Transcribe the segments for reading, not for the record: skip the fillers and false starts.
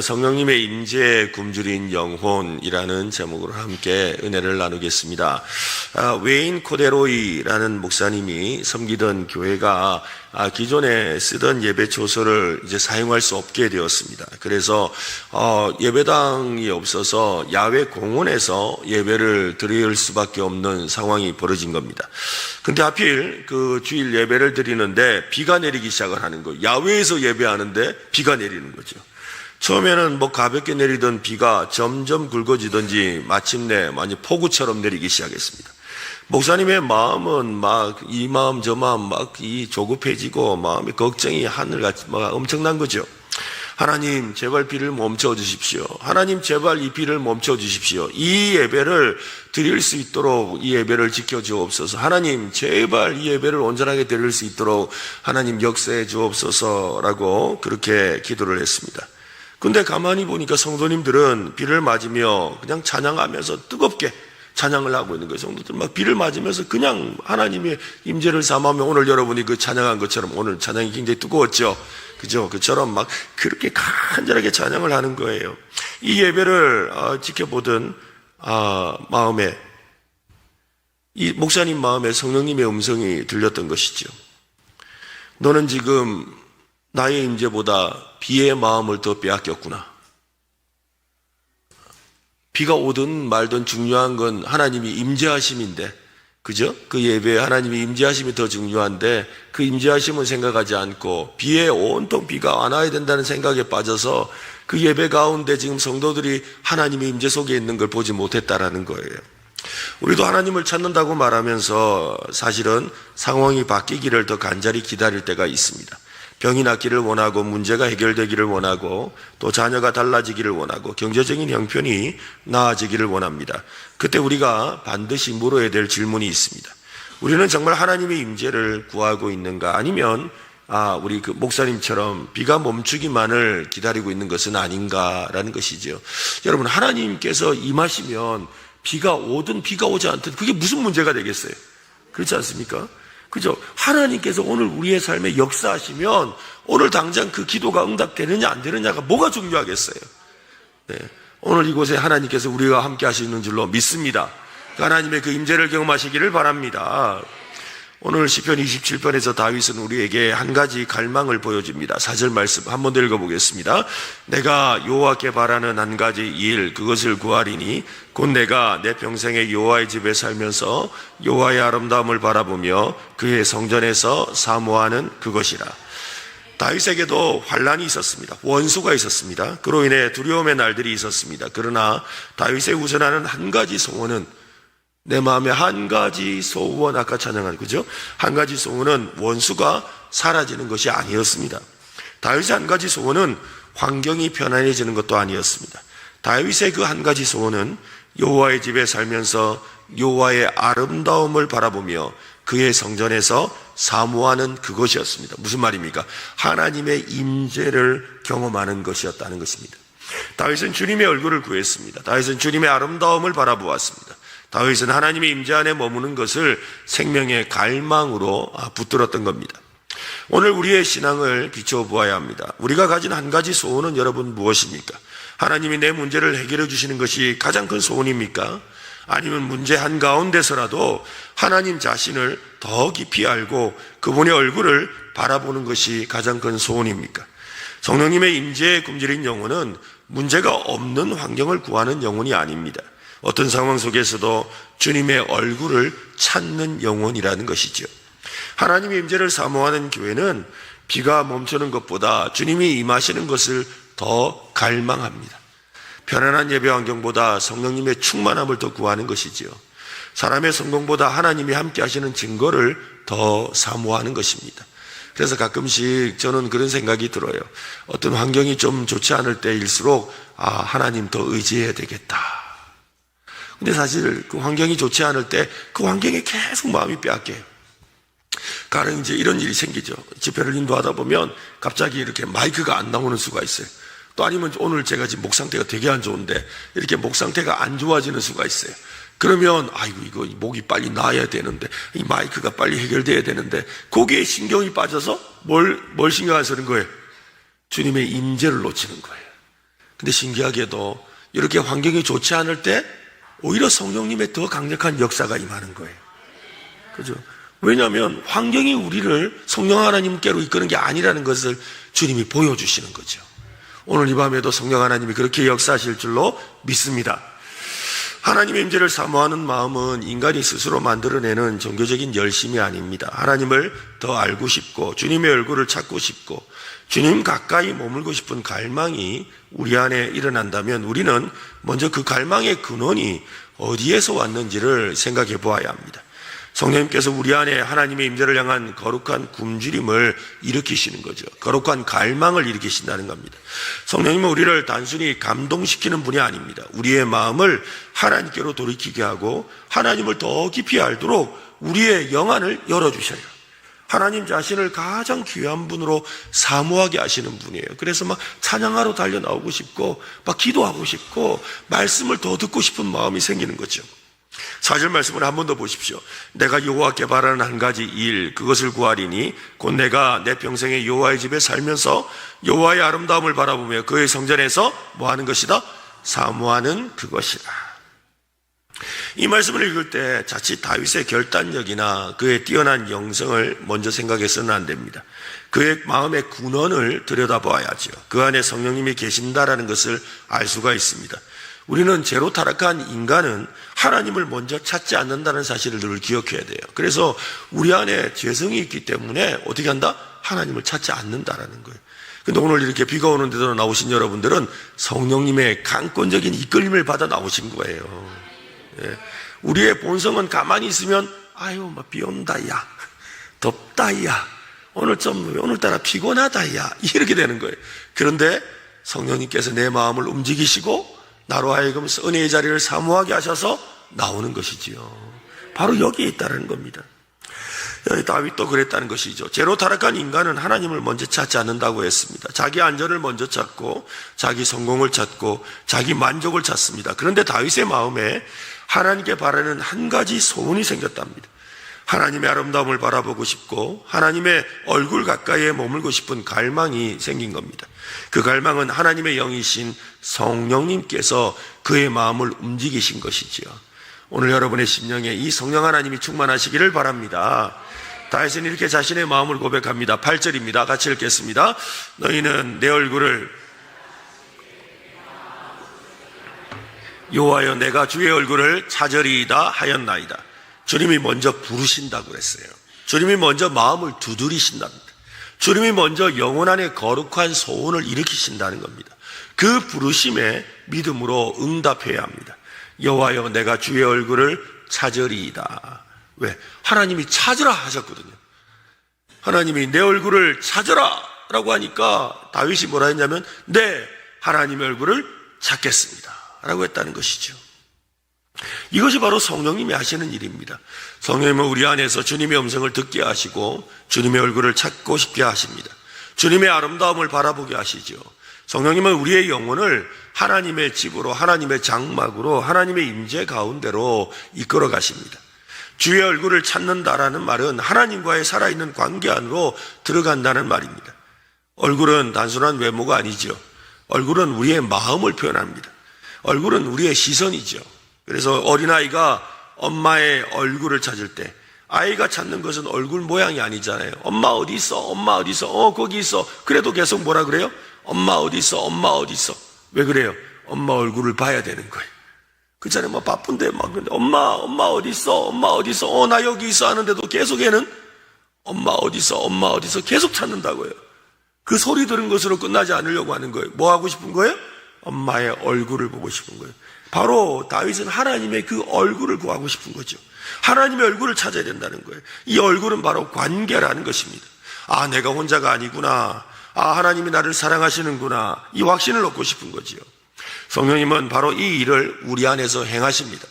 성령님의 임재에 굶주린 영혼이라는 제목으로 함께 은혜를 나누겠습니다. 웨인 코데로이라는 목사님이 섬기던 교회가 기존에 쓰던 예배 초소를 이제 사용할 수 없게 되었습니다. 그래서 예배당이 없어서 야외 공원에서 예배를 드릴 수밖에 없는 상황이 벌어진 겁니다. 근데 하필 그 주일 예배를 드리는데 비가 내리기 시작을 하는 거예요. 야외에서 예배하는데 비가 내리는 거죠. 처음에는 가볍게 내리던 비가 점점 굵어지던지 마침내 완전 폭우처럼 내리기 시작했습니다. 목사님의 마음은 이 마음 저 마음 조급해지고 마음의 걱정이 하늘같이 엄청난 거죠. 하나님 제발 비를 멈춰 주십시오. 하나님 제발 이 비를 멈춰 주십시오. 이 예배를 드릴 수 있도록 이 예배를 지켜 주옵소서. 하나님 제발 이 예배를 온전하게 드릴 수 있도록 하나님 역사해 주옵소서라고 그렇게 기도를 했습니다. 근데 가만히 보니까 성도님들은 비를 맞으며 그냥 찬양하면서 뜨겁게 찬양을 하고 있는 거예요. 성도들 비를 맞으면서 그냥 하나님의 임재를 삼으며 오늘 여러분이 그 찬양한 것처럼 오늘 찬양이 굉장히 뜨거웠죠. 그죠? 그처럼 그렇게 간절하게 찬양을 하는 거예요. 이 예배를 지켜보던 마음에 이 목사님 마음에 성령님의 음성이 들렸던 것이죠. 너는 지금 나의 임재보다 비의 마음을 더 빼앗겼구나. 비가 오든 말든 중요한 건 하나님이 임재하심인데, 그죠? 그 예배에 하나님이 임재하심이 더 중요한데 그 임재하심은 생각하지 않고 비에 온통 비가 안 와야 된다는 생각에 빠져서 그 예배 가운데 지금 성도들이 하나님의 임재 속에 있는 걸 보지 못했다라는 거예요. 우리도 하나님을 찾는다고 말하면서 사실은 상황이 바뀌기를 더 간절히 기다릴 때가 있습니다. 병이 낫기를 원하고 문제가 해결되기를 원하고 또 자녀가 달라지기를 원하고 경제적인 형편이 나아지기를 원합니다. 그때 우리가 반드시 물어야 될 질문이 있습니다. 우리는 정말 하나님의 임재를 구하고 있는가? 아니면 우리 그 목사님처럼 비가 멈추기만을 기다리고 있는 것은 아닌가라는 것이죠. 여러분, 하나님께서 임하시면 비가 오든 비가 오지 않든 그게 무슨 문제가 되겠어요? 그렇지 않습니까? 그죠? 하나님께서 오늘 우리의 삶에 역사하시면 오늘 당장 그 기도가 응답되느냐 안 되느냐가 뭐가 중요하겠어요? 네. 오늘 이곳에 하나님께서 우리와 함께 하시는 줄로 믿습니다. 하나님의 그 임재를 경험하시기를 바랍니다. 오늘 시편 27편에서 다윗은 우리에게 한 가지 갈망을 보여줍니다. 4절 말씀 한 번 더 읽어보겠습니다. 내가 여호와께 바라는 한 가지 일 그것을 구하리니 곧 내가 내 평생에 여호와의 집에 살면서 여호와의 아름다움을 바라보며 그의 성전에서 사모하는 그것이라. 다윗에게도 환난이 있었습니다. 원수가 있었습니다. 그로 인해 두려움의 날들이 있었습니다. 그러나 다윗의 우선하는 한 가지 소원은 내 마음에 한 가지 소원, 아까 찬양한 그죠? 한 가지 소원은 원수가 사라지는 것이 아니었습니다. 다윗의 한 가지 소원은 환경이 편안해지는 것도 아니었습니다. 다윗의 그 한 가지 소원은 여호와의 집에 살면서 여호와의 아름다움을 바라보며 그의 성전에서 사모하는 그것이었습니다. 무슨 말입니까? 하나님의 임재를 경험하는 것이었다는 것입니다. 다윗은 주님의 얼굴을 구했습니다. 다윗은 주님의 아름다움을 바라보았습니다. 다윗은 하나님의 임재 안에 머무는 것을 생명의 갈망으로 붙들었던 겁니다. 오늘 우리의 신앙을 비춰보아야 합니다. 우리가 가진 한 가지 소원은 여러분 무엇입니까? 하나님이 내 문제를 해결해 주시는 것이 가장 큰 소원입니까? 아니면 문제 한가운데서라도 하나님 자신을 더 깊이 알고 그분의 얼굴을 바라보는 것이 가장 큰 소원입니까? 성령님의 임재에 굶주린 영혼은 문제가 없는 환경을 구하는 영혼이 아닙니다. 어떤 상황 속에서도 주님의 얼굴을 찾는 영혼이라는 것이죠. 하나님의 임재를 사모하는 교회는 비가 멈추는 것보다 주님이 임하시는 것을 더 갈망합니다. 편안한 예배 환경보다 성령님의 충만함을 더 구하는 것이지요. 사람의 성공보다 하나님이 함께 하시는 증거를 더 사모하는 것입니다. 그래서 가끔씩 저는 그런 생각이 들어요. 어떤 환경이 좀 좋지 않을 때일수록 하나님 더 의지해야 되겠다. 근데 사실 그 환경이 좋지 않을 때 그 환경에 계속 마음이 빼앗겨요. 가령 이제 이런 일이 생기죠. 집회를 인도하다 보면 갑자기 이렇게 마이크가 안 나오는 수가 있어요. 또 아니면 오늘 제가 지금 목 상태가 되게 안 좋은데 이렇게 목 상태가 안 좋아지는 수가 있어요. 그러면 이거 목이 빨리 나아야 되는데 이 마이크가 빨리 해결돼야 되는데 거기에 신경이 빠져서 뭘 신경 안 쓰는 거예요? 주님의 임재를 놓치는 거예요. 근데 신기하게도 이렇게 환경이 좋지 않을 때 오히려 성령님의 더 강력한 역사가 임하는 거예요. 그죠? 왜냐하면 환경이 우리를 성령 하나님께로 이끄는 게 아니라는 것을 주님이 보여주시는 거죠. 오늘 이 밤에도 성령 하나님이 그렇게 역사하실 줄로 믿습니다. 하나님의 임재를 사모하는 마음은 인간이 스스로 만들어내는 종교적인 열심이 아닙니다. 하나님을 더 알고 싶고 주님의 얼굴을 찾고 싶고 주님 가까이 머물고 싶은 갈망이 우리 안에 일어난다면 우리는 먼저 그 갈망의 근원이 어디에서 왔는지를 생각해 보아야 합니다. 성령님께서 우리 안에 하나님의 임재를 향한 거룩한 굶주림을 일으키시는 거죠. 거룩한 갈망을 일으키신다는 겁니다. 성령님은 우리를 단순히 감동시키는 분이 아닙니다. 우리의 마음을 하나님께로 돌이키게 하고 하나님을 더 깊이 알도록 우리의 영안을 열어주셔요. 하나님 자신을 가장 귀한 분으로 사모하게 하시는 분이에요. 그래서 막 찬양하러 달려 나오고 싶고 막 기도하고 싶고 말씀을 더 듣고 싶은 마음이 생기는 거죠. 4절 말씀을 한 번 더 보십시오. 내가 여호와께 바라는 한 가지 일 그것을 구하리니 곧 내가 내 평생에 여호와의 집에 살면서 여호와의 아름다움을 바라보며 그의 성전에서 뭐 하는 것이다? 사모하는 그것이다. 이 말씀을 읽을 때 자칫 다윗의 결단력이나 그의 뛰어난 영성을 먼저 생각해서는 안 됩니다. 그의 마음의 근원을 들여다봐야죠. 그 안에 성령님이 계신다라는 것을 알 수가 있습니다. 우리는 죄로 타락한 인간은 하나님을 먼저 찾지 않는다는 사실을 늘 기억해야 돼요. 그래서 우리 안에 죄성이 있기 때문에 어떻게 한다? 하나님을 찾지 않는다라는 거예요. 근데 오늘 이렇게 비가 오는데도 나오신 여러분들은 성령님의 강권적인 이끌림을 받아 나오신 거예요. 예. 우리의 본성은 가만히 있으면 아유 비 온다 야 덥다 야 오늘따라 피곤하다 야 이렇게 되는 거예요. 그런데 성령님께서 내 마음을 움직이시고 나로 하여금 은혜의 자리를 사모하게 하셔서 나오는 것이지요. 바로 여기에 있다는 겁니다. 다윗도 그랬다는 것이죠. 죄로 타락한 인간은 하나님을 먼저 찾지 않는다고 했습니다. 자기 안전을 먼저 찾고 자기 성공을 찾고 자기 만족을 찾습니다. 그런데 다윗의 마음에 하나님께 바라는 한 가지 소원이 생겼답니다. 하나님의 아름다움을 바라보고 싶고 하나님의 얼굴 가까이에 머물고 싶은 갈망이 생긴 겁니다. 그 갈망은 하나님의 영이신 성령님께서 그의 마음을 움직이신 것이지요. 오늘 여러분의 심령에 이 성령 하나님이 충만하시기를 바랍니다. 다윗은 이렇게 자신의 마음을 고백합니다. 8절입니다. 같이 읽겠습니다. 너희는 내 얼굴을 여호와여 내가 주의 얼굴을 찾으리이다 하였나이다. 주님이 먼저 부르신다고 그랬어요. 주님이 먼저 마음을 두드리신답니다. 주님이 먼저 영혼 안에 거룩한 소원을 일으키신다는 겁니다. 그 부르심에 믿음으로 응답해야 합니다. 여호와여 내가 주의 얼굴을 찾으리이다. 왜? 하나님이 찾으라 하셨거든요. 하나님이 내 얼굴을 찾으라 라고 하니까 다윗이 뭐라 했냐면 네 하나님의 얼굴을 찾겠습니다 라고 했다는 것이죠. 이것이 바로 성령님이 하시는 일입니다. 성령님은 우리 안에서 주님의 음성을 듣게 하시고 주님의 얼굴을 찾고 싶게 하십니다. 주님의 아름다움을 바라보게 하시죠. 성령님은 우리의 영혼을 하나님의 집으로 하나님의 장막으로 하나님의 임재 가운데로 이끌어 가십니다. 주의 얼굴을 찾는다라는 말은 하나님과의 살아있는 관계 안으로 들어간다는 말입니다. 얼굴은 단순한 외모가 아니죠. 얼굴은 우리의 마음을 표현합니다. 얼굴은 우리의 시선이죠. 그래서 어린아이가 엄마의 얼굴을 찾을 때 아이가 찾는 것은 얼굴 모양이 아니잖아요. 엄마 어디 있어? 엄마 어디 있어? 거기 있어. 그래도 계속 뭐라 그래요? 엄마 어디 있어? 엄마 어디 있어? 왜 그래요? 엄마 얼굴을 봐야 되는 거예요. 그렇잖아요. 뭐 바쁜데 막 근데 엄마 어디 있어? 엄마 어디 있어? 나 여기 있어 하는데도 계속 얘는 엄마 어디 있어? 엄마 어디 있어? 계속 찾는다고요. 그 소리 들은 것으로 끝나지 않으려고 하는 거예요. 뭐 하고 싶은 거예요? 엄마의 얼굴을 보고 싶은 거예요. 바로 다윗은 하나님의 그 얼굴을 구하고 싶은 거죠. 하나님의 얼굴을 찾아야 된다는 거예요. 이 얼굴은 바로 관계라는 것입니다. 내가 혼자가 아니구나. 하나님이 나를 사랑하시는구나. 이 확신을 얻고 싶은 거지요. 성령님은 바로 이 일을 우리 안에서 행하십니다.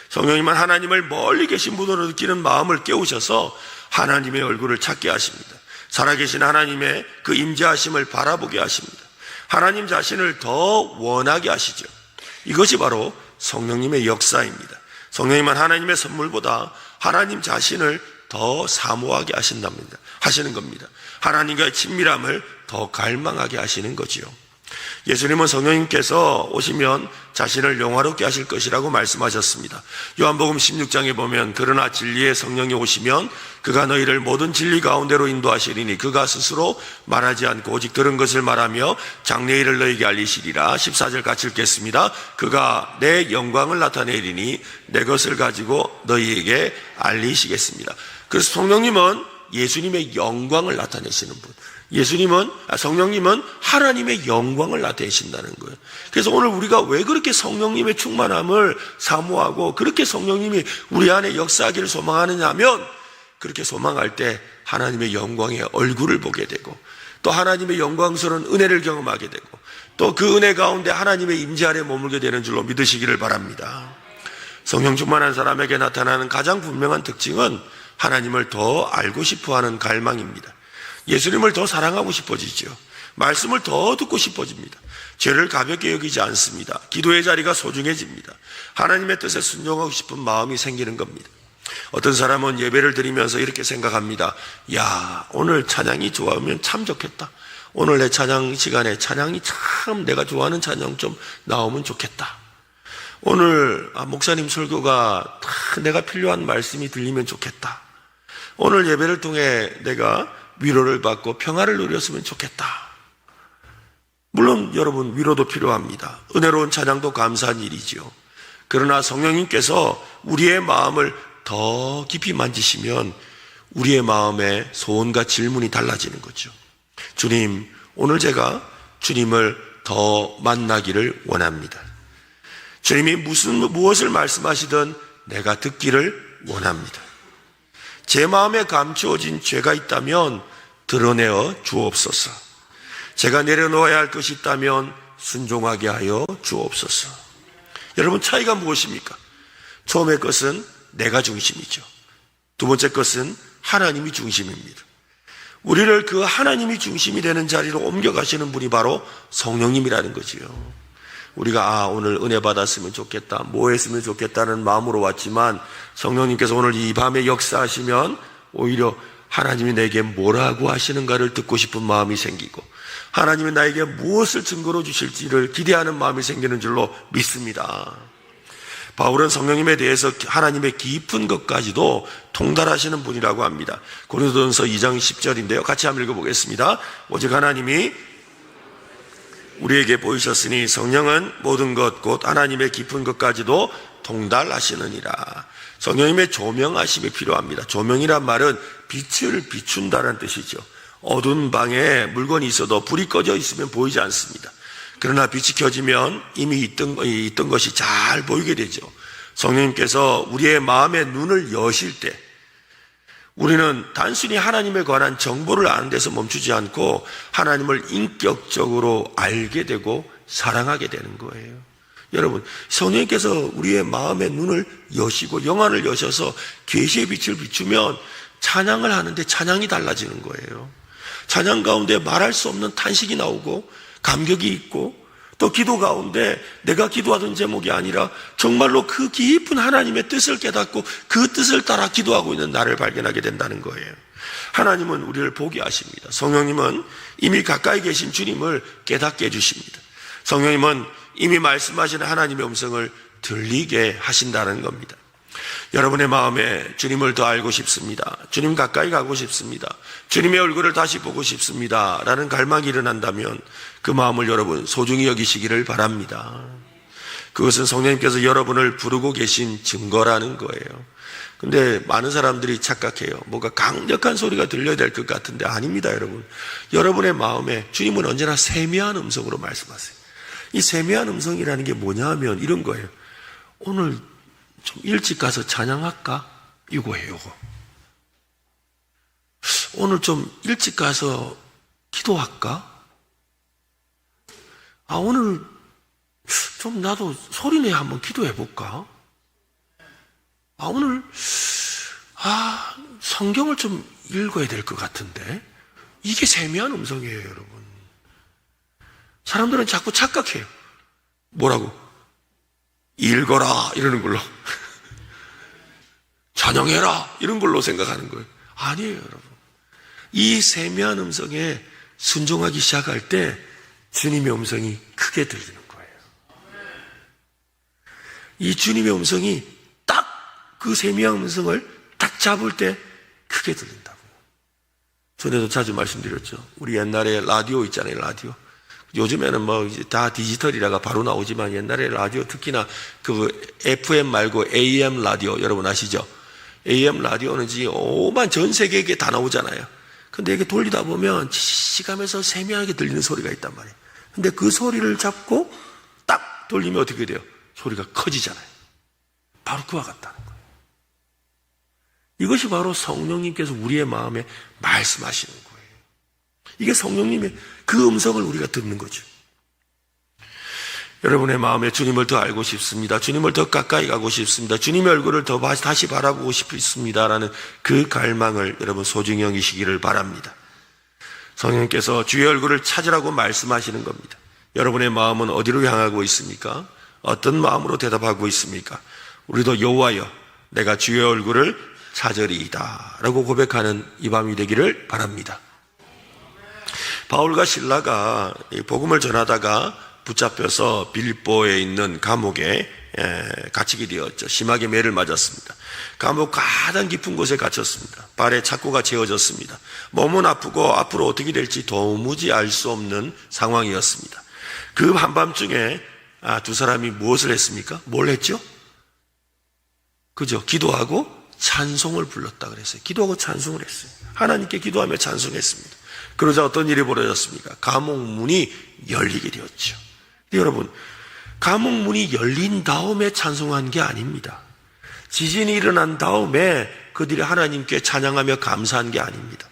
성령님은 하나님을 멀리 계신 분으로 느끼는 마음을 깨우셔서 하나님의 얼굴을 찾게 하십니다. 살아계신 하나님의 그 임재하심을 바라보게 하십니다. 하나님 자신을 더 원하게 하시죠. 이것이 바로 성령님의 역사입니다. 성령님은 하나님의 선물보다 하나님 자신을 더 사모하게 하시는 겁니다. 하나님과의 친밀함을 더 갈망하게 하시는 거지요. 예수님은 성령님께서 오시면 자신을 영화롭게 하실 것이라고 말씀하셨습니다. 요한복음 16장에 보면 그러나 진리의 성령이 오시면 그가 너희를 모든 진리 가운데로 인도하시리니 그가 스스로 말하지 않고 오직 들은 것을 말하며 장래일을 너희에게 알리시리라. 14절 같이 읽겠습니다. 그가 내 영광을 나타내리니 내 것을 가지고 너희에게 알리시겠습니다. 그래서 성령님은 예수님의 영광을 나타내시는 분. 성령님은 하나님의 영광을 나타내신다는 거예요. 그래서 오늘 우리가 왜 그렇게 성령님의 충만함을 사모하고 그렇게 성령님이 우리 안에 역사하기를 소망하느냐 하면 그렇게 소망할 때 하나님의 영광의 얼굴을 보게 되고 또 하나님의 영광스러운 은혜를 경험하게 되고 또 그 은혜 가운데 하나님의 임재 아래 머물게 되는 줄로 믿으시기를 바랍니다. 성령 충만한 사람에게 나타나는 가장 분명한 특징은 하나님을 더 알고 싶어하는 갈망입니다. 예수님을 더 사랑하고 싶어지죠. 말씀을 더 듣고 싶어집니다. 죄를 가볍게 여기지 않습니다. 기도의 자리가 소중해집니다. 하나님의 뜻에 순종하고 싶은 마음이 생기는 겁니다. 어떤 사람은 예배를 드리면서 이렇게 생각합니다. 야, 오늘 찬양이 좋아하면 참 좋겠다. 오늘 내 찬양 시간에 찬양이 참 내가 좋아하는 찬양 좀 나오면 좋겠다. 오늘 목사님 설교가 내가 필요한 말씀이 들리면 좋겠다. 오늘 예배를 통해 내가 위로를 받고 평화를 누렸으면 좋겠다. 물론 여러분 위로도 필요합니다. 은혜로운 찬양도 감사한 일이지요. 그러나 성령님께서 우리의 마음을 더 깊이 만지시면 우리의 마음의 소원과 질문이 달라지는 거죠. 주님, 오늘 제가 주님을 더 만나기를 원합니다. 주님이 무엇을 말씀하시든 내가 듣기를 원합니다. 제 마음에 감추어진 죄가 있다면 드러내어 주옵소서. 제가 내려놓아야 할 것이 있다면 순종하게 하여 주옵소서. 여러분, 차이가 무엇입니까? 처음의 것은 내가 중심이죠. 두 번째 것은 하나님이 중심입니다. 우리를 그 하나님이 중심이 되는 자리로 옮겨가시는 분이 바로 성령님이라는 거지요. 우리가 오늘 은혜 받았으면 좋겠다, 뭐 했으면 좋겠다는 마음으로 왔지만 성령님께서 오늘 이 밤에 역사하시면 오히려 하나님이 내게 뭐라고 하시는가를 듣고 싶은 마음이 생기고 하나님이 나에게 무엇을 증거로 주실지를 기대하는 마음이 생기는 줄로 믿습니다. 바울은 성령님에 대해서 하나님의 깊은 것까지도 통달하시는 분이라고 합니다. 고린도전서 2장 10절인데요. 같이 한번 읽어보겠습니다. 오직 하나님이 우리에게 보이셨으니 성령은 모든 것 곧 하나님의 깊은 것까지도 통달하시느니라. 성령님의 조명하심이 필요합니다. 조명이란 말은 빛을 비춘다는 뜻이죠. 어두운 방에 물건이 있어도 불이 꺼져 있으면 보이지 않습니다. 그러나 빛이 켜지면 이미 있던 것이 잘 보이게 되죠. 성령님께서 우리의 마음의 눈을 여실 때 우리는 단순히 하나님에 관한 정보를 아는 데서 멈추지 않고 하나님을 인격적으로 알게 되고 사랑하게 되는 거예요. 여러분, 성령님께서 우리의 마음의 눈을 여시고 영안을 여셔서 계시의 빛을 비추면 찬양을 하는데 찬양이 달라지는 거예요. 찬양 가운데 말할 수 없는 탄식이 나오고 감격이 있고 또 기도 가운데 내가 기도하던 제목이 아니라 정말로 그 깊은 하나님의 뜻을 깨닫고 그 뜻을 따라 기도하고 있는 나를 발견하게 된다는 거예요. 하나님은 우리를 보게 하십니다. 성령님은 이미 가까이 계신 주님을 깨닫게 해주십니다. 성령님은 이미 말씀하시는 하나님의 음성을 들리게 하신다는 겁니다. 여러분의 마음에 주님을 더 알고 싶습니다. 주님 가까이 가고 싶습니다. 주님의 얼굴을 다시 보고 싶습니다. 라는 갈망이 일어난다면 그 마음을 여러분 소중히 여기시기를 바랍니다. 그것은 성령님께서 여러분을 부르고 계신 증거라는 거예요. 근데 많은 사람들이 착각해요. 뭔가 강력한 소리가 들려야 될 것 같은데 아닙니다, 여러분. 여러분의 마음에 주님은 언제나 세미한 음성으로 말씀하세요. 이 세미한 음성이라는 게 뭐냐 하면 이런 거예요. 오늘 좀 일찍 가서 찬양할까? 이거예요. 오늘 좀 일찍 가서 기도할까? 오늘 좀 나도 소리내 한번 기도해볼까? 오늘 성경을 좀 읽어야 될 것 같은데 이게 세미한 음성이에요, 여러분. 사람들은 자꾸 착각해요. 뭐라고? 읽어라 이러는 걸로 찬양해라 이런 걸로 생각하는 거예요. 아니에요, 여러분. 이 세미한 음성에 순종하기 시작할 때 주님의 음성이 크게 들리는 거예요. 이 주님의 음성이 딱 그 세미한 음성을 딱 잡을 때 크게 들린다고요. 전에도 자주 말씀드렸죠. 우리 옛날에 라디오 있잖아요, 라디오. 요즘에는 뭐 이제 다 디지털이라가 바로 나오지만 옛날에 라디오 특히나 그 FM 말고 AM 라디오 여러분 아시죠? AM 라디오는 지금 오만 전 세계에 다 나오잖아요. 근데 이게 돌리다 보면 지시감에서 세미하게 들리는 소리가 있단 말이에요. 근데 그 소리를 잡고 딱 돌리면 어떻게 돼요? 소리가 커지잖아요. 바로 그와 같다는 거예요. 이것이 바로 성령님께서 우리의 마음에 말씀하시는 거예요. 이게 성령님의 그 음성을 우리가 듣는 거죠. 여러분의 마음에 주님을 더 알고 싶습니다. 주님을 더 가까이 가고 싶습니다. 주님의 얼굴을 더 다시 바라보고 싶습니다라는 그 갈망을 여러분 소중히 여기시기를 바랍니다. 성령님께서 주의 얼굴을 찾으라고 말씀하시는 겁니다. 여러분의 마음은 어디로 향하고 있습니까? 어떤 마음으로 대답하고 있습니까? 우리도 여호와여 내가 주의 얼굴을 찾으리이다 라고 고백하는 이 밤이 되기를 바랍니다. 바울과 실라가 복음을 전하다가 붙잡혀서 빌립보에 있는 감옥에 갇히게 되었죠. 심하게 매를 맞았습니다. 감옥 가장 깊은 곳에 갇혔습니다. 발에 착고가 채워졌습니다. 몸은 아프고 앞으로 어떻게 될지 도무지 알 수 없는 상황이었습니다. 그 한밤중에 두 사람이 무엇을 했습니까? 뭘 했죠? 그죠? 기도하고 찬송을 불렀다 그랬어요. 기도하고 찬송을 했어요. 하나님께 기도하며 찬송했습니다. 그러자 어떤 일이 벌어졌습니까? 감옥 문이 열리게 되었죠. 여러분, 감옥 문이 열린 다음에 찬송한 게 아닙니다. 지진이 일어난 다음에 그들이 하나님께 찬양하며 감사한 게 아닙니다.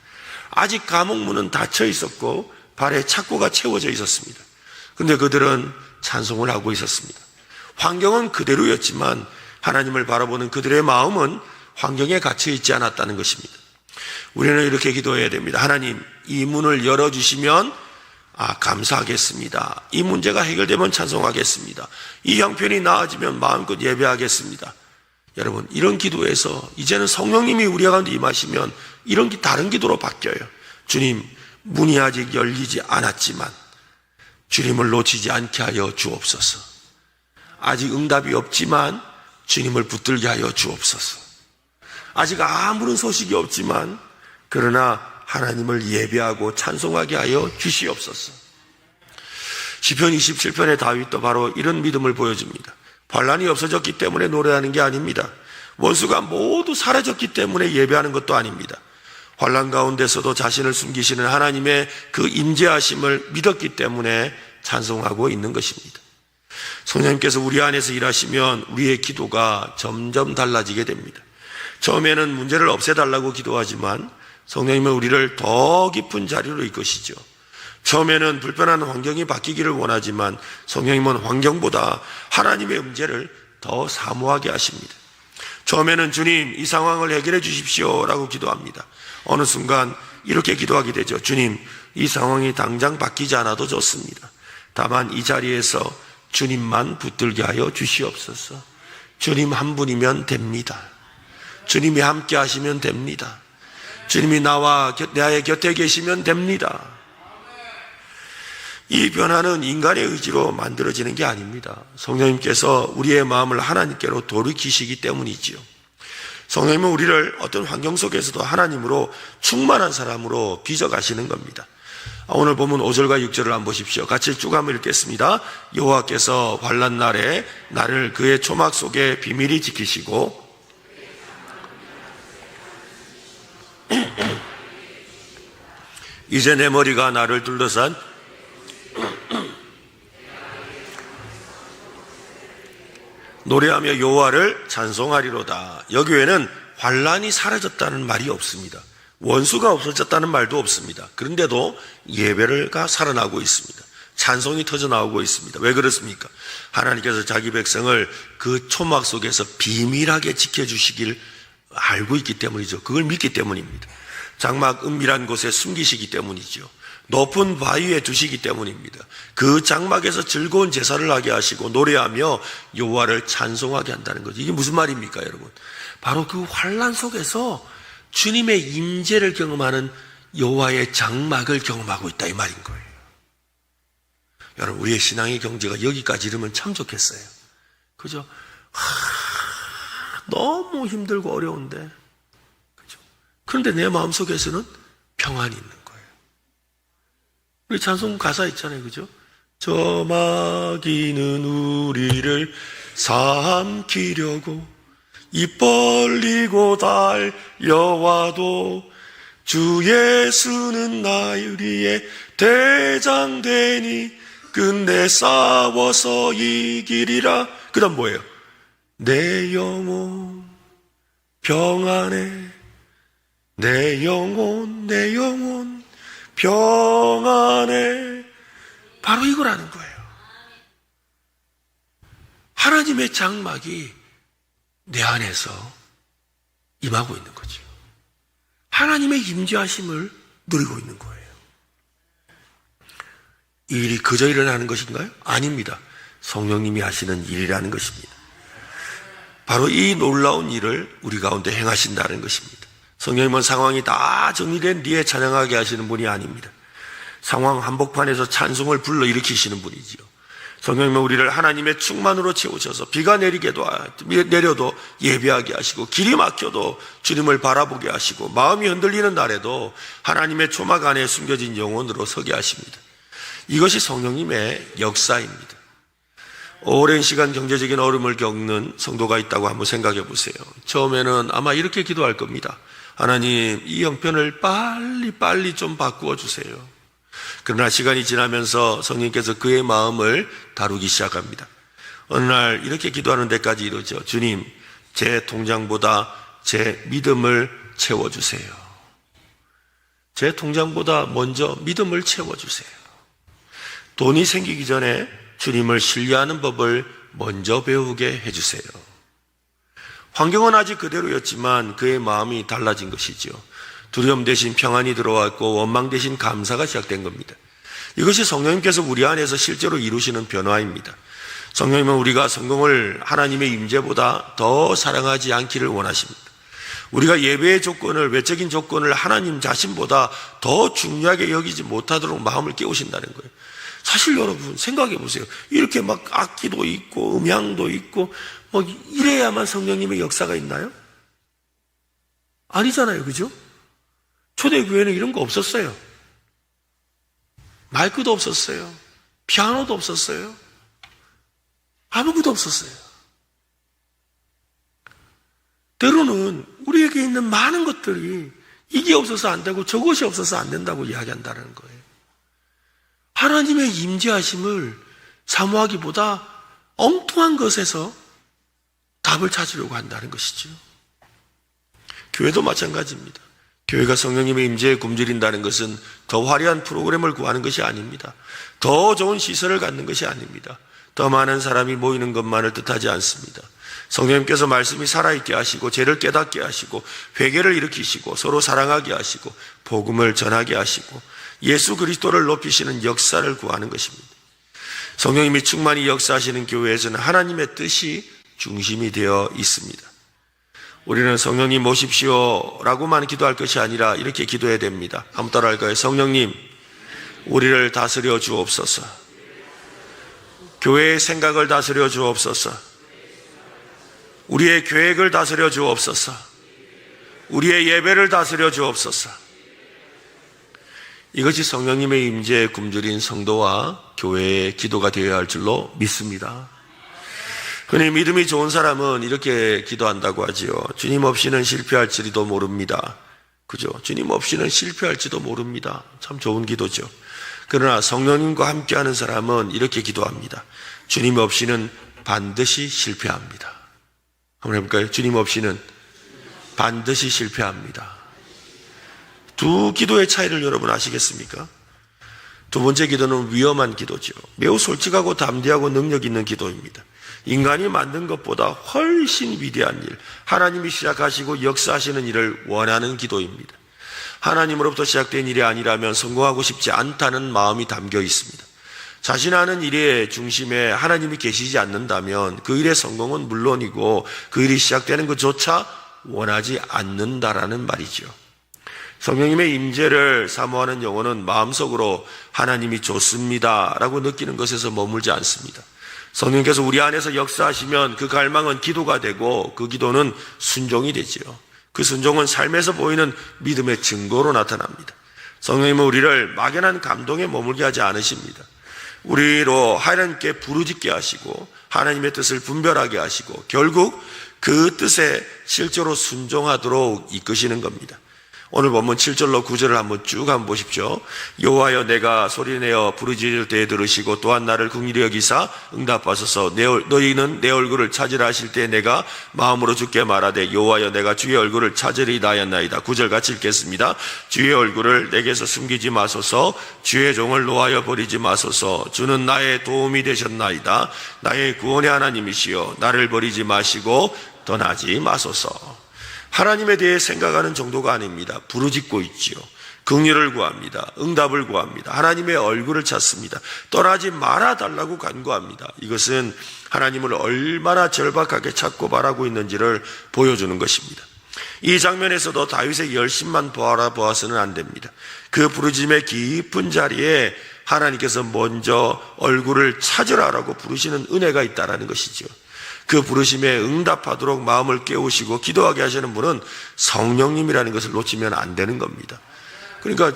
아직 감옥 문은 닫혀 있었고 발에 착고가 채워져 있었습니다. 그런데 그들은 찬송을 하고 있었습니다. 환경은 그대로였지만 하나님을 바라보는 그들의 마음은 환경에 갇혀 있지 않았다는 것입니다. 우리는 이렇게 기도해야 됩니다. 하나님, 이 문을 열어주시면 감사하겠습니다. 이 문제가 해결되면 찬송하겠습니다. 이 형편이 나아지면 마음껏 예배하겠습니다. 여러분, 이런 기도에서 이제는 성령님이 우리 가운데 임하시면 이런 다른 기도로 바뀌어요. 주님, 문이 아직 열리지 않았지만 주님을 놓치지 않게 하여 주옵소서. 아직 응답이 없지만 주님을 붙들게 하여 주옵소서. 아직 아무런 소식이 없지만 그러나 하나님을 예배하고 찬송하게 하여 주시옵소서. 시편 27편의 다윗도 바로 이런 믿음을 보여줍니다. 환난이 없어졌기 때문에 노래하는 게 아닙니다. 원수가 모두 사라졌기 때문에 예배하는 것도 아닙니다. 환난 가운데서도 자신을 숨기시는 하나님의 그 임재하심을 믿었기 때문에 찬송하고 있는 것입니다. 성령님께서 우리 안에서 일하시면 우리의 기도가 점점 달라지게 됩니다. 처음에는 문제를 없애달라고 기도하지만 성령님은 우리를 더 깊은 자리로 이끄시죠. 처음에는 불편한 환경이 바뀌기를 원하지만 성령님은 환경보다 하나님의 음재를 더 사모하게 하십니다. 처음에는 주님, 이 상황을 해결해 주십시오 라고 기도합니다. 어느 순간 이렇게 기도하게 되죠. 주님, 이 상황이 당장 바뀌지 않아도 좋습니다. 다만 이 자리에서 주님만 붙들게 하여 주시옵소서. 주님 한 분이면 됩니다. 주님이 함께 하시면 됩니다. 주님이 나의 곁에 계시면 됩니다. 이 변화는 인간의 의지로 만들어지는 게 아닙니다. 성령님께서 우리의 마음을 하나님께로 돌이키시기 때문이지요. 성령님은 우리를 어떤 환경 속에서도 하나님으로 충만한 사람으로 빚어가시는 겁니다. 오늘 보면 5절과 6절을 한번 보십시오. 같이 쭉 한번 읽겠습니다. 여호와께서 환난 날에 나를 그의 초막 속에 비밀히 지키시고 이제 내 머리가 나를 둘러싼 노래하며 여호와를 찬송하리로다. 여기에는 환난이 사라졌다는 말이 없습니다. 원수가 없어졌다는 말도 없습니다. 그런데도 예배가 살아나고 있습니다. 찬송이 터져나오고 있습니다. 왜 그렇습니까? 하나님께서 자기 백성을 그 초막 속에서 비밀하게 지켜주시길 알고 있기 때문이죠. 그걸 믿기 때문입니다. 장막 은밀한 곳에 숨기시기 때문이죠. 높은 바위에 두시기 때문입니다. 그 장막에서 즐거운 제사를 하게 하시고 노래하며 여호와를 찬송하게 한다는 거죠. 이게 무슨 말입니까, 여러분? 바로 그 환난 속에서 주님의 임재를 경험하는 여호와의 장막을 경험하고 있다 이 말인 거예요. 여러분, 우리의 신앙의 경제가 여기까지 이르면 참 좋겠어요. 그죠? 너무 힘들고 어려운데. 그죠? 그런데 내 마음속에서는 평안이 있는 거예요. 우리 찬송 가사 있잖아요. 그죠? 저 마귀는 우리를 삼키려고 입 벌리고 달려와도 주 예수는 나의 대장되니 끝내 싸워서 이기리라. 그 다음 뭐예요? 내 영혼 평안해. 내 영혼 평안해. 바로 이거라는 거예요. 하나님의 장막이 내 안에서 임하고 있는 거죠. 하나님의 임재하심을 누리고 있는 거예요. 이 일이 그저 일어나는 것인가요? 아닙니다. 성령님이 하시는 일이라는 것입니다. 바로 이 놀라운 일을 우리 가운데 행하신다는 것입니다. 성령님은 상황이 다 정리된 뒤에 찬양하게 하시는 분이 아닙니다. 상황 한복판에서 찬송을 불러일으키시는 분이지요. 성령님은 우리를 하나님의 충만으로 채우셔서 비가 내려도 예배하게 하시고 길이 막혀도 주님을 바라보게 하시고 마음이 흔들리는 날에도 하나님의 초막 안에 숨겨진 영혼으로 서게 하십니다. 이것이 성령님의 역사입니다. 오랜 시간 경제적인 어려움을 겪는 성도가 있다고 한번 생각해 보세요. 처음에는 아마 이렇게 기도할 겁니다. 하나님, 이 형편을 빨리 좀 바꾸어 주세요. 그러나 시간이 지나면서 성령님께서 그의 마음을 다루기 시작합니다. 어느 날 이렇게 기도하는 데까지 이르죠. 주님, 제 통장보다 제 믿음을 채워주세요. 제 통장보다 먼저 믿음을 채워주세요. 돈이 생기기 전에 주님을 신뢰하는 법을 먼저 배우게 해주세요. 환경은 아직 그대로였지만 그의 마음이 달라진 것이죠. 두려움 대신 평안이 들어왔고 원망 대신 감사가 시작된 겁니다. 이것이 성령님께서 우리 안에서 실제로 이루시는 변화입니다. 성령님은 우리가 성공을 하나님의 임재보다 더 사랑하지 않기를 원하십니다. 우리가 예배의 조건을, 외적인 조건을 하나님 자신보다 더 중요하게 여기지 못하도록 마음을 깨우신다는 거예요. 사실 여러분 생각해 보세요. 이렇게 막 악기도 있고 음향도 있고 뭐 이래야만 성령님의 역사가 있나요? 아니잖아요. 그죠? 초대교회는 이런 거 없었어요. 마이크도 없었어요. 피아노도 없었어요. 아무것도 없었어요. 때로는 우리에게 있는 많은 것들이 이게 없어서 안 되고 저것이 없어서 안 된다고 이야기한다는 거예요. 하나님의 임재하심을 사모하기보다 엉뚱한 것에서 답을 찾으려고 한다는 것이죠. 교회도 마찬가지입니다. 교회가 성령님의 임재에 굶주린다는 것은 더 화려한 프로그램을 구하는 것이 아닙니다. 더 좋은 시설을 갖는 것이 아닙니다. 더 많은 사람이 모이는 것만을 뜻하지 않습니다. 성령님께서 말씀이 살아있게 하시고 죄를 깨닫게 하시고 회개를 일으키시고 서로 사랑하게 하시고 복음을 전하게 하시고 예수 그리스도를 높이시는 역사를 구하는 것입니다. 성령님이 충만히 역사하시는 교회에서는 하나님의 뜻이 중심이 되어 있습니다. 우리는 성령님 오십시오 라고만 기도할 것이 아니라 이렇게 기도해야 됩니다. 한번 따라할까요? 성령님, 우리를 다스려 주옵소서. 교회의 생각을 다스려 주옵소서. 우리의 계획을 다스려 주옵소서. 우리의 예배를 다스려 주옵소서. 이것이 성령님의 임재에 굶주린 성도와 교회의 기도가 되어야 할 줄로 믿습니다. 흔히 믿음이 좋은 사람은 이렇게 기도한다고 하지요. 주님 없이는 실패할지도 모릅니다. 그죠? 주님 없이는 실패할지도 모릅니다. 참 좋은 기도죠. 그러나 성령님과 함께하는 사람은 이렇게 기도합니다. 주님 없이는 반드시 실패합니다. 한번 해볼까요? 주님 없이는 반드시 실패합니다. 두 기도의 차이를 여러분 아시겠습니까? 두 번째 기도는 위험한 기도죠. 매우 솔직하고 담대하고 능력 있는 기도입니다. 인간이 만든 것보다 훨씬 위대한 일, 하나님이 시작하시고 역사하시는 일을 원하는 기도입니다. 하나님으로부터 시작된 일이 아니라면 성공하고 싶지 않다는 마음이 담겨 있습니다. 자신 하는 일의 중심에 하나님이 계시지 않는다면 그 일의 성공은 물론이고 그 일이 시작되는 것조차 원하지 않는다라는 말이죠. 성령님의 임재를 사모하는 영혼은 마음속으로 하나님이 좋습니다 라고 느끼는 것에서 머물지 않습니다. 성령께서 우리 안에서 역사하시면 그 갈망은 기도가 되고 그 기도는 순종이 되지요. 그 순종은 삶에서 보이는 믿음의 증거로 나타납니다. 성령님은 우리를 막연한 감동에 머물게 하지 않으십니다. 우리로 하나님께 부르짖게 하시고 하나님의 뜻을 분별하게 하시고 결국 그 뜻에 실제로 순종하도록 이끄시는 겁니다. 오늘 본문 7절로 9절을 한번 쭉 한번 보십시오. 여호와여 내가 소리내어 부르짖을 때에 들으시고 또한 나를 긍휼히 여기사 응답하소서. 너희는 내 얼굴을 찾으라 하실 때 내가 마음으로 주께 말하되 여호와여 내가 주의 얼굴을 찾으리이다 하였나이다. 9절 같이 읽겠습니다. 주의 얼굴을 내게서 숨기지 마소서. 주의 종을 놓아여 버리지 마소서. 주는 나의 도움이 되셨나이다. 나의 구원의 하나님이시여 나를 버리지 마시고 떠나지 마소서. 하나님에 대해 생각하는 정도가 아닙니다. 부르짖고 있지요. 긍휼을 구합니다. 응답을 구합니다. 하나님의 얼굴을 찾습니다. 떠나지 말아달라고 간구합니다. 이것은 하나님을 얼마나 절박하게 찾고 바라고 있는지를 보여주는 것입니다. 이 장면에서도 다윗의 열심만 바라보아서는 안 됩니다. 그 부르짖음의 깊은 자리에 하나님께서 먼저 얼굴을 찾으라라고 부르시는 은혜가 있다는 것이죠. 그 부르심에 응답하도록 마음을 깨우시고 기도하게 하시는 분은 성령님이라는 것을 놓치면 안 되는 겁니다. 그러니까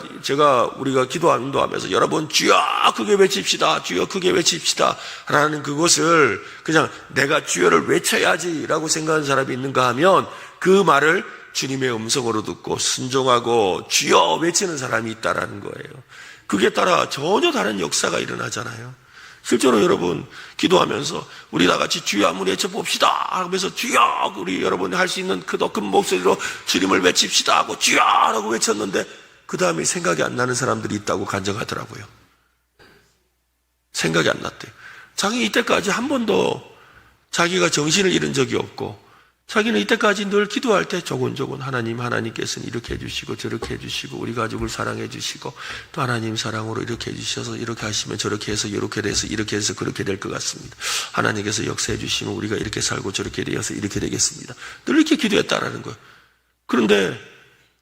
우리가 기도하면서 여러분 주여 크게 외칩시다. 주여 크게 외칩시다. 라는 그것을 그냥 내가 주여를 외쳐야지 라고 생각하는 사람이 있는가 하면 그 말을 주님의 음성으로 듣고 순종하고 주여 외치는 사람이 있다라는 거예요. 그게 따라 전혀 다른 역사가 일어나잖아요. 실제로 여러분 기도하면서 우리 다 같이 주여 한번 외쳐봅시다 하면서 주여 우리 여러분이 할 수 있는 그 더 큰 목소리로 주님을 외칩시다 하고 주여 라고 외쳤는데 그 다음에 생각이 안 나는 사람들이 있다고 간증하더라고요. 생각이 안 났대요. 자기 이때까지 한 번도 자기가 정신을 잃은 적이 없고 자기는 이때까지 늘 기도할 때 조곤조곤 하나님께서는 이렇게 해주시고 저렇게 해주시고 우리 가족을 사랑해 주시고 또 하나님 사랑으로 이렇게 해주셔서 이렇게 하시면 저렇게 해서 이렇게 돼서 이렇게 해서 그렇게 될 것 같습니다. 하나님께서 역사해 주시면 우리가 이렇게 살고 저렇게 되어서 이렇게 되겠습니다. 늘 이렇게 기도했다라는 거예요. 그런데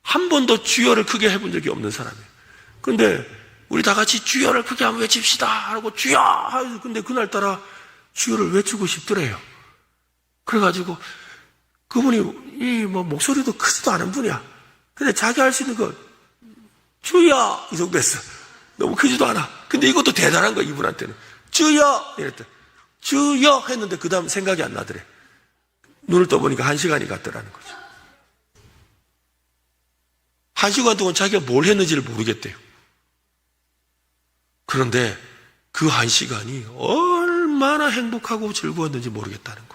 한 번도 주여를 크게 해본 적이 없는 사람이에요. 그런데 우리 다 같이 주여를 크게 한번 외칩시다 하고 주여! 근데 그날따라 주여를 외치고 싶더래요. 그래가지고 그분이 목소리도 크지도 않은 분이야. 근데 자기 할 수 있는 거 주여 이 정도 했어. 너무 크지도 않아. 근데 이것도 대단한 거야 이분한테는. 주여 이랬대. 주여 했는데 그 다음 생각이 안 나더래. 눈을 떠보니까 1시간이 갔더라는 거죠. 1시간 동안 자기가 뭘 했는지를 모르겠대요. 그런데 그 1시간이 얼마나 행복하고 즐거웠는지 모르겠다는 거예요.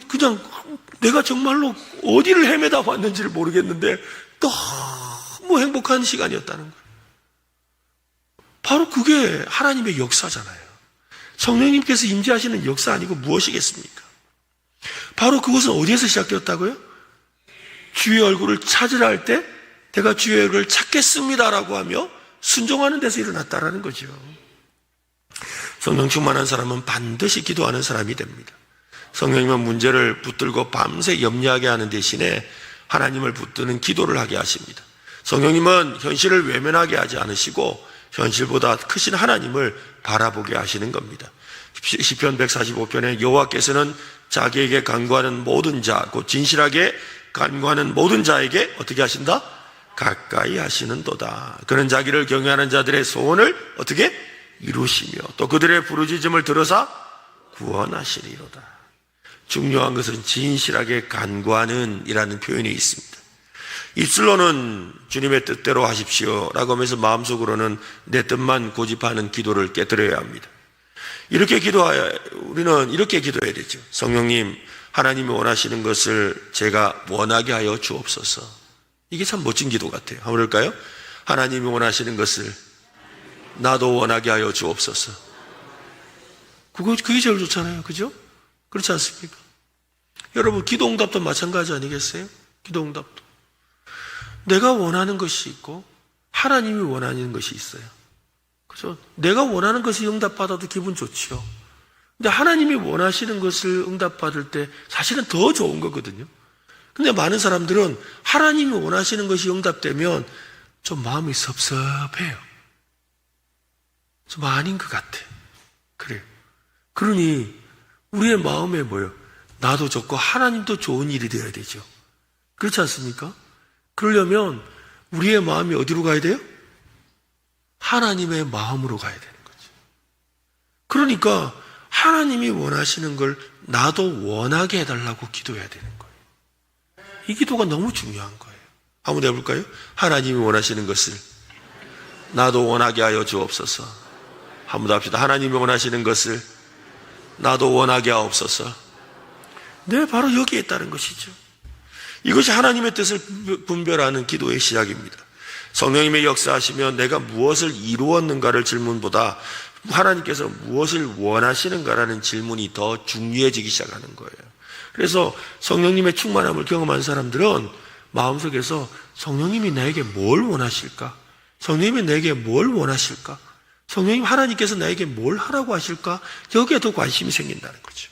그냥 내가 정말로 어디를 헤매다 왔는지를 모르겠는데 너무 행복한 시간이었다는 거예요. 바로 그게 하나님의 역사잖아요. 성령님께서 임재하시는 역사 아니고 무엇이겠습니까? 바로 그것은 어디에서 시작되었다고요? 주의 얼굴을 찾으라 할 때 내가 주의 얼굴을 찾겠습니다라고 하며 순종하는 데서 일어났다라는 거죠. 성령 충만한 사람은 반드시 기도하는 사람이 됩니다. 성령님은 문제를 붙들고 밤새 염려하게 하는 대신에 하나님을 붙드는 기도를 하게 하십니다. 성령님은 현실을 외면하게 하지 않으시고 현실보다 크신 하나님을 바라보게 하시는 겁니다. 시편 145편에 여호와께서는 자기에게 간구하는 모든 자, 곧 진실하게 간구하는 모든 자에게 어떻게 하신다? 가까이 하시는도다. 그는 자기를 경외하는 자들의 소원을 어떻게? 이루시며 또 그들의 부르짖음을 들어사 구원하시리로다. 중요한 것은 진실하게 간구하는 이라는 표현이 있습니다. 입술로는 주님의 뜻대로 하십시오 라고 하면서 마음속으로는 내 뜻만 고집하는 기도를 깨뜨려야 합니다. 우리는 이렇게 기도해야 되죠. 성령님, 하나님이 원하시는 것을 제가 원하게 하여 주옵소서. 이게 참 멋진 기도 같아요. 한번 볼까요? 하나님이 원하시는 것을 나도 원하게 하여 주옵소서. 그게 제일 좋잖아요. 그죠? 그렇지 않습니까? 여러분, 기도응답도 마찬가지 아니겠어요? 기도응답도. 내가 원하는 것이 있고 하나님이 원하는 것이 있어요. 그죠? 내가 원하는 것이 응답받아도 기분 좋지요. 근데 하나님이 원하시는 것을 응답받을 때 사실은 더 좋은 거거든요. 근데 많은 사람들은 하나님이 원하시는 것이 응답되면 좀 마음이 섭섭해요. 좀 아닌 것 같아. 그래요. 그러니 우리의 마음에 뭐예요? 나도 좋고 하나님도 좋은 일이 되어야 되죠. 그렇지 않습니까? 그러려면 우리의 마음이 어디로 가야 돼요? 하나님의 마음으로 가야 되는 거죠. 그러니까 하나님이 원하시는 걸 나도 원하게 해달라고 기도해야 되는 거예요. 이 기도가 너무 중요한 거예요. 한번 해볼까요? 하나님이 원하시는 것을 나도 원하게 하여 주옵소서. 한번 더 합시다. 하나님이 원하시는 것을 나도 원하게 하옵소서. 네, 바로 여기에 있다는 것이죠. 이것이 하나님의 뜻을 분별하는 기도의 시작입니다. 성령님의 역사하시면 내가 무엇을 이루었는가를 질문보다 하나님께서 무엇을 원하시는가라는 질문이 더 중요해지기 시작하는 거예요. 그래서 성령님의 충만함을 경험한 사람들은 마음속에서 성령님이 나에게 뭘 원하실까? 성령님이 나에게 뭘 원하실까? 성령님 하나님께서 나에게 뭘 하라고 하실까? 여기에 더 관심이 생긴다는 거죠.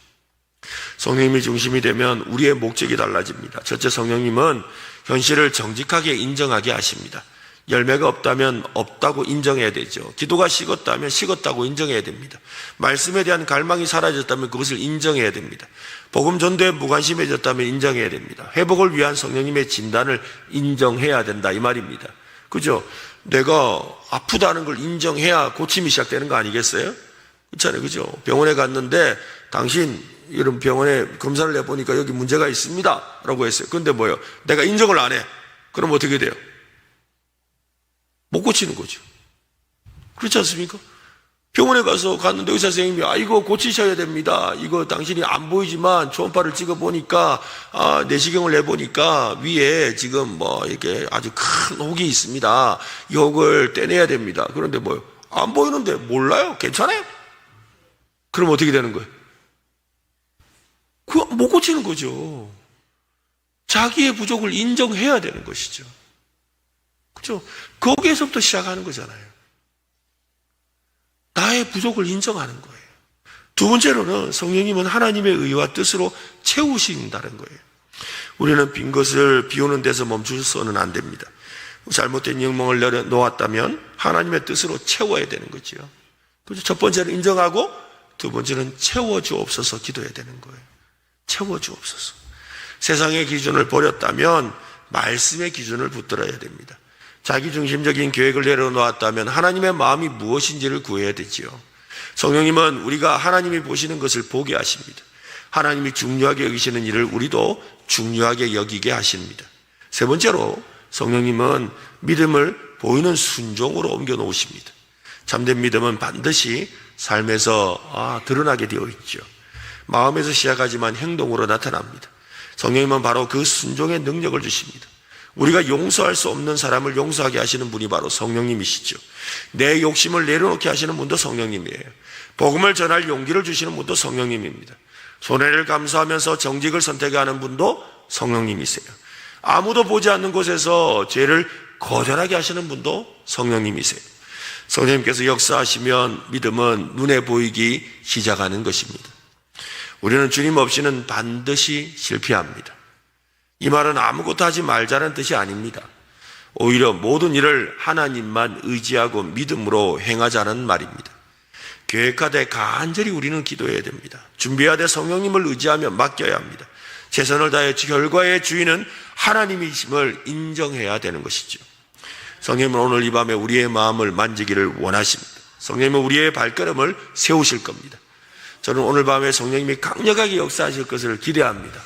성령님이 중심이 되면 우리의 목적이 달라집니다. 첫째, 성령님은 현실을 정직하게 인정하게 하십니다. 열매가 없다면 없다고 인정해야 되죠. 기도가 식었다면 식었다고 인정해야 됩니다. 말씀에 대한 갈망이 사라졌다면 그것을 인정해야 됩니다. 복음 전도에 무관심해졌다면 인정해야 됩니다. 회복을 위한 성령님의 진단을 인정해야 된다, 이 말입니다. 그죠? 내가 아프다는 걸 인정해야 고침이 시작되는 거 아니겠어요? 그렇잖아요. 그죠? 병원에 갔는데 당신 이런 병원에 검사를 해보니까 여기 문제가 있습니다 라고 했어요. 그런데 뭐예요? 내가 인정을 안 해. 그럼 어떻게 돼요? 못 고치는 거죠. 그렇지 않습니까? 병원에 갔는데 의사 선생님이 이거 고치셔야 됩니다. 이거 당신이 안 보이지만 초음파를 찍어보니까 내시경을 내보니까 위에 지금 뭐 이렇게 아주 큰 혹이 있습니다. 이 혹을 떼내야 됩니다. 그런데 뭐요? 안 보이는데 몰라요? 괜찮아요? 그럼 어떻게 되는 거예요? 그거 못 고치는 거죠. 자기의 부족을 인정해야 되는 것이죠. 그죠? 거기에서부터 시작하는 거잖아요. 나의 부족을 인정하는 거예요. 두 번째로는 성령님은 하나님의 의와 뜻으로 채우신다는 거예요. 우리는 빈 것을 비우는 데서 멈추서는 안 됩니다. 잘못된 영멍을 놓았다면 하나님의 뜻으로 채워야 되는 거죠. 그죠? 첫 번째는 인정하고 두 번째는 채워주옵소서 기도해야 되는 거예요. 채워주옵소서. 세상의 기준을 버렸다면 말씀의 기준을 붙들어야 됩니다. 자기중심적인 계획을 내려놓았다면 하나님의 마음이 무엇인지를 구해야 되지요. 성령님은 우리가 하나님이 보시는 것을 보게 하십니다. 하나님이 중요하게 여기시는 일을 우리도 중요하게 여기게 하십니다. 세 번째로 성령님은 믿음을 보이는 순종으로 옮겨 놓으십니다. 참된 믿음은 반드시 삶에서 드러나게 되어 있죠. 마음에서 시작하지만 행동으로 나타납니다. 성령님은 바로 그 순종의 능력을 주십니다. 우리가 용서할 수 없는 사람을 용서하게 하시는 분이 바로 성령님이시죠. 내 욕심을 내려놓게 하시는 분도 성령님이에요. 복음을 전할 용기를 주시는 분도 성령님입니다. 손해를 감수하면서 정직을 선택하는 분도 성령님이세요. 아무도 보지 않는 곳에서 죄를 거절하게 하시는 분도 성령님이세요. 성령님께서 역사하시면 믿음은 눈에 보이기 시작하는 것입니다. 우리는 주님 없이는 반드시 실패합니다. 이 말은 아무것도 하지 말자는 뜻이 아닙니다. 오히려 모든 일을 하나님만 의지하고 믿음으로 행하자는 말입니다. 계획하되 간절히 우리는 기도해야 됩니다. 준비해야 돼 성령님을 의지하며 맡겨야 합니다. 최선을 다해 결과의 주인은 하나님이심을 인정해야 되는 것이죠. 성령님은 오늘 이 밤에 우리의 마음을 만지기를 원하십니다. 성령님은 우리의 발걸음을 세우실 겁니다. 저는 오늘 밤에 성령님이 강력하게 역사하실 것을 기대합니다.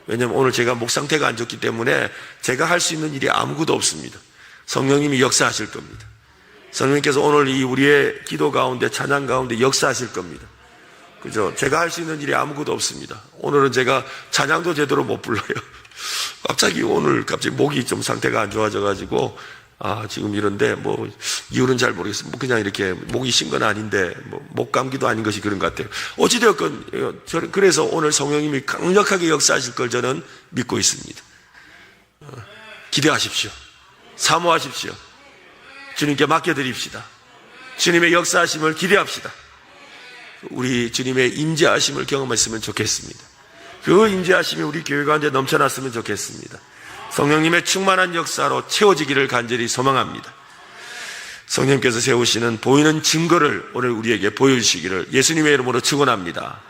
왜냐하면 오늘 제가 목 상태가 안 좋기 때문에 제가 할 수 있는 일이 아무것도 없습니다. 성령님이 역사하실 겁니다. 성령님께서 오늘 이 우리의 기도 가운데 찬양 가운데 역사하실 겁니다. 그죠? 제가 할 수 있는 일이 아무것도 없습니다. 오늘은 제가 찬양도 제대로 못 불러요. 갑자기 목이 좀 상태가 안 좋아져가지고 지금 이런데 이유는 잘 모르겠어요. 그냥 이렇게 목이 쉰 건 아닌데 목 감기도 아닌 것이 그런 것 같아요. 어찌되었건 그래서 오늘 성령님이 강력하게 역사하실 걸 저는 믿고 있습니다. 기대하십시오. 사모하십시오. 주님께 맡겨드립시다. 주님의 역사하심을 기대합시다. 우리 주님의 임재하심을 경험했으면 좋겠습니다. 그 임재하심이 우리 교회 가운데 넘쳐났으면 좋겠습니다. 성령님의 충만한 역사로 채워지기를 간절히 소망합니다. 성령께서 세우시는 보이는 증거를 오늘 우리에게 보여주시기를 예수님의 이름으로 축원합니다.